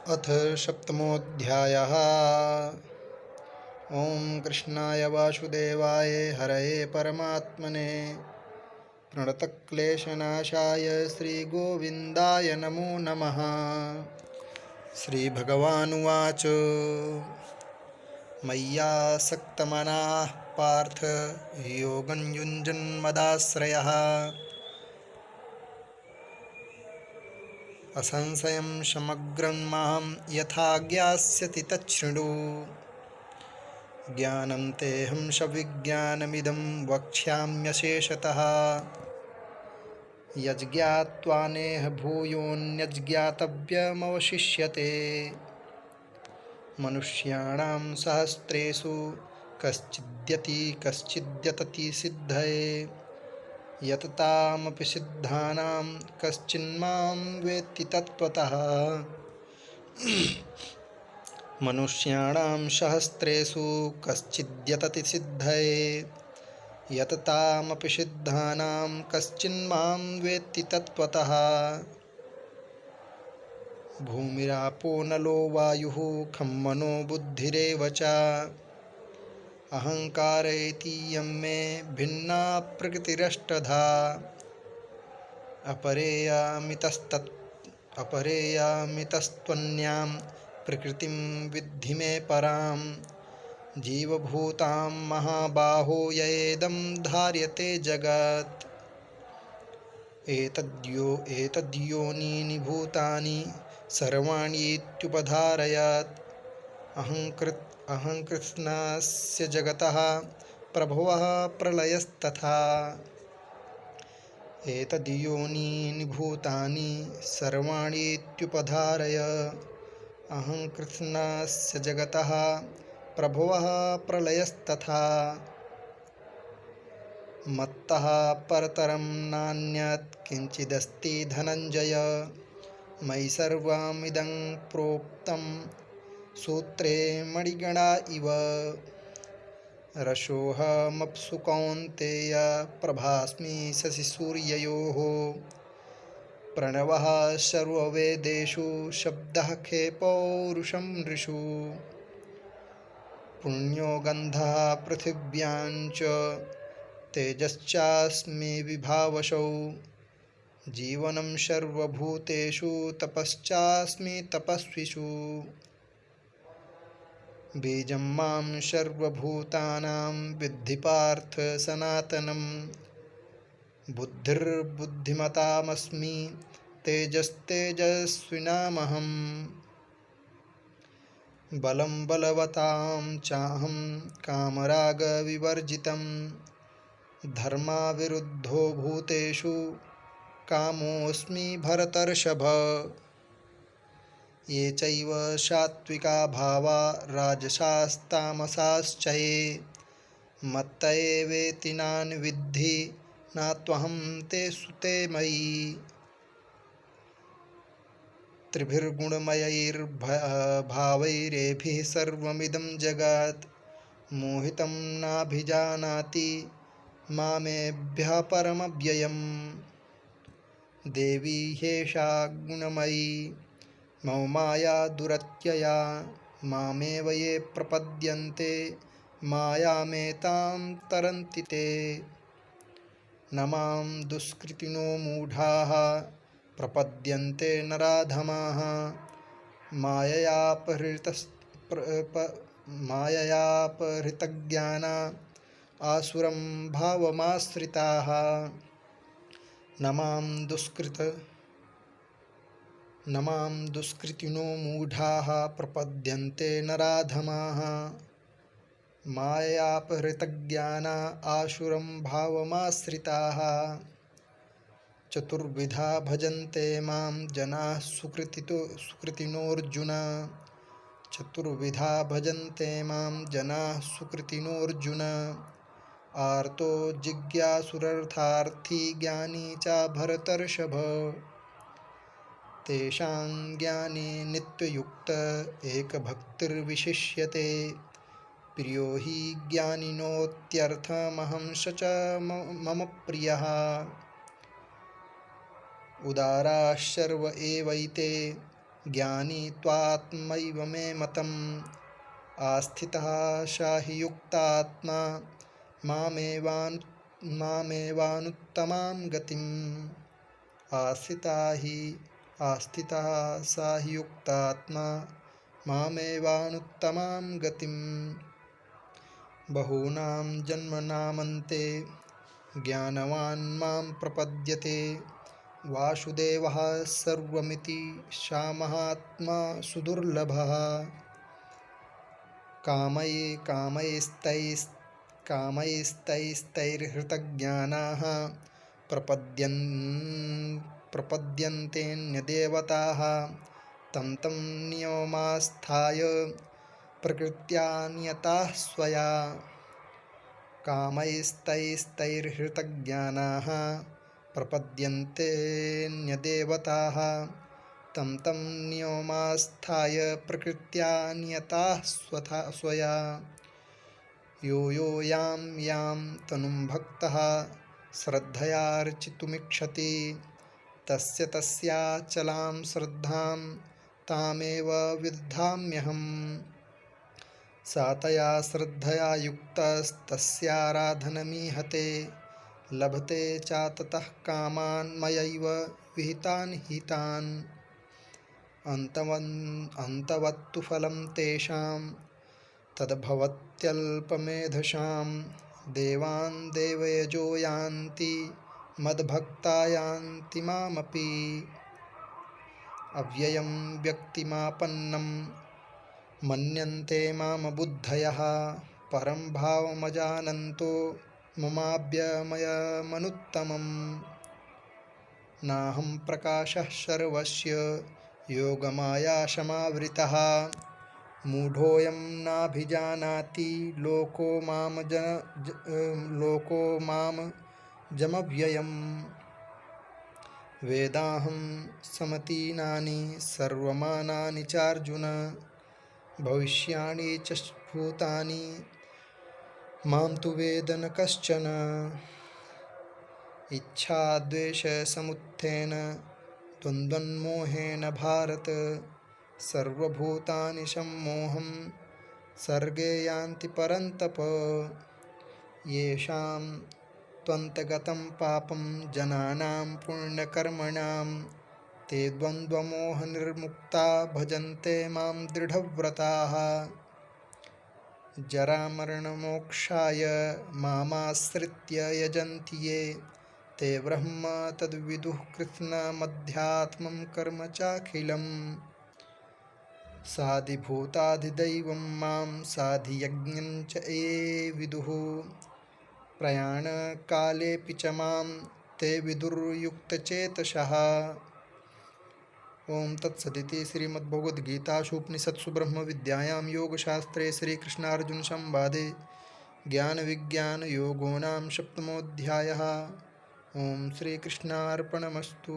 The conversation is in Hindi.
अथ सप्तमोऽध्यायः। ओं कृष्णाय वासुदेवाय हरये परमात्मने प्रणतक्लेशनाशाय श्रीगोविन्दाय नमो नमः। श्रीभगवानुवाच मय्यासक्तमनाः पार्थ योगं युञ्जन्मदाश्रयः असंशयं समग्रं मां यथा ज्ञास्यति तच्छृणु। ज्ञानं तेऽहं सविज्ञानमिदं वक्ष्याम्यशेषतः। यज्ज्ञात्वा नेह भूयोऽन्यज्ञातव्यमवशिष्यते। मनुष्याणां सहस्रेषु कश्चिद्यति कश्चिद्यतति सिद्धये। यततामपि सिद्धानां कश्चिन्मां वेत्ति तत्त्वतः। मनुष्याणां सहस्रेषु कश्चिद्यतति सिद्धये। यततामपि सिद्धानां कश्चिन्मां वेत्ति तत्त्वतः। भूमिरापो नलो वायुः खं मनो बुद्धिरेव च। अहंकार एतीयं मे भिन्ना प्रकृतिरष्टधा। अपरेयामितस्त्वन्यां प्रकृतिं विद्धि मे परां। जीवभूतां महाबाहो ययेदं धार्यते जगत्। एतद्योनीनि भूतानि सर्वाण्येत्युपधारयत्। अहङ्कृष्णस्य जगतः प्रभवः प्रलयस्तथा। एतद्योनीनि भूतानि सर्वाण्येत्युपधारय। अहङ्कृष्णस्य जगतः प्रभवः प्रलयस्तथा। मत्तः परतरं नान्यत् किञ्चिदस्ति धनञ्जय। मयि सर्वमिदं प्रोक्तं सूत्रे मणिगणा इव। रसोऽहमप्सु कौन्तेय प्रभास्मि शशिसूर्ययोः। प्रणवः सर्ववेदेषु शब्दः खे पौरुषं नृषु। पुण्यो गन्धः पृथिव्यां च तेजश्चास्मि विभावसौ। जीवनं सर्वभूतेषु तपश्चास्मि तपस्विषु। बीजं मां सर्वभूतानां विद्धि पार्थ सनातनं। बुद्धिर्बुद्धिमतामस्मि तेजस्तेजस्विनामहम्। बलं बलवतां चाहं कामरागविवर्जितं। धर्माविरुद्धो भूतेषु कामोऽस्मि भरतर्षभ। ये चैव सात्विका भावा राजसास्तामसाश्च ये। मत्त एवेति नान् विद्धि न त्वहं तेषु ते मयि। त्रिभिर्गुणमयैर्भावैरेभिः सर्वमिदं जगत्। मोहितं नाभिजानाति मामेभ्यः परमव्ययम्। देवी ह्येषा गुणमयी मम माया दुरत्यया। मामेव ये प्रपद्यन्ते मायामेतां तरन्ति ते। न मां दुष्कृतिनो मूढाः प्रपद्यन्ते नराधमाः। माययापहृतज्ञाना आसुरं भावमाश्रिताः। न मां दुष्कृतिनो मूढाः प्रपद्यन्ते नराधमाः। माययापहृतज्ञाना आसुरं भावमाश्रिताः। चतुर्विधा भजन्ते मां जनाः सुकृतिनोऽर्जुन। चतुर्विधा भजन्ते मां जनाः सुकृतिनोऽर्जुन। आर्तो जिज्ञासुरर्थार्थी ज्ञानी च भरतर्षभ। तेषां ज्ञानी नित्ययुक्त एकभक्तिर्विशिष्यते। प्रियो हि ज्ञानिनोत्यर्थमहं स च मम प्रियः। उदाराः सर्व एवैते ज्ञानी त्वात्मैव मे मतम् आस्थितः स हि युक्तात्मा मामेवानुत्तमां गतिम् आस्थितः स हि युक्तात्मा मामेवानुत्तमां गतिम् बहूनां जन्मनामन्ते ज्ञानवान् मां प्रपद्यते वासुदेवः सर्वमिति सा महात्मा सुदुर्लभः कामैस्तैस्तैर्हृतज्ञानाः प्रपद्यन्तेऽन्यदेवताः तं तं नियमास्थाय प्रकृत्या नियताः स्वया कामैस्तैस्तैर्हृतज्ञानाः प्रपद्यन्तेऽन्यदेवताः तं तं नियमास्थाय प्रकृत्या नियताः स्वया यो यो यां यां तनुं भक्तः श्रद्धयार्चितुमिच्छति तस्य तस्याचलां श्रद्धां तामेव विदधाम्यहम् सा तया श्रद्धया युक्तस्तस्याराधनमीहते लभते च ततः कामान् मयैव विहितान् हितान् अन्तवत्तु फलं तेषां तद्भवत्यल्पमेधसां देवान् देवयजो यान्ति मद्भक्ता यान्ति मामपि अव्ययं व्यक्तिमापन्नं मन्यन्ते माम बुद्धयः परं भावमजानन्तो ममाव्ययमनुत्तमम् नाहं प्रकाशः सर्वस्य योगमायासमावृतः मूढोऽयं नाभिजानाति लोको मां जमव्ययम् वेदाहं समतीनानि सर्वमानानि चार्जुन भविष्याणि च भूतानि मां तु वेद न कश्चन इच्छाद्वेषसमुत्थेन द्वन्द्वन्मोहेन भारत सर्वभूतानि सम्मोहं सर्गे यान्ति परन्तप येषां त्वन्तगतं पापं जनानां पुण्यकर्मणां ते द्वन्द्वमोहनिर्मुक्ता भजन्ते मां दृढव्रताः जरामरणमोक्षाय मामाश्रित्य यजन्ति ये ते ब्रह्म तद्विदुः कृत्स्नमध्यात्मं कर्म चाखिलम् साधिभूताधिदैवं मां साधियज्ञं च ये विदुः प्रयाणकालेऽपि च मां ते विदुर्युक्तचेतसः। ओं तत्सदिति श्रीमद्भगवद्गीतासु उपनिषत्सु ब्रह्मविद्यायां योगशास्त्रे श्रीकृष्णार्जुनसंवादे ज्ञानविज्ञानयोगो नाम सप्तमोऽध्यायः। ओं श्रीकृष्णार्पणमस्तु।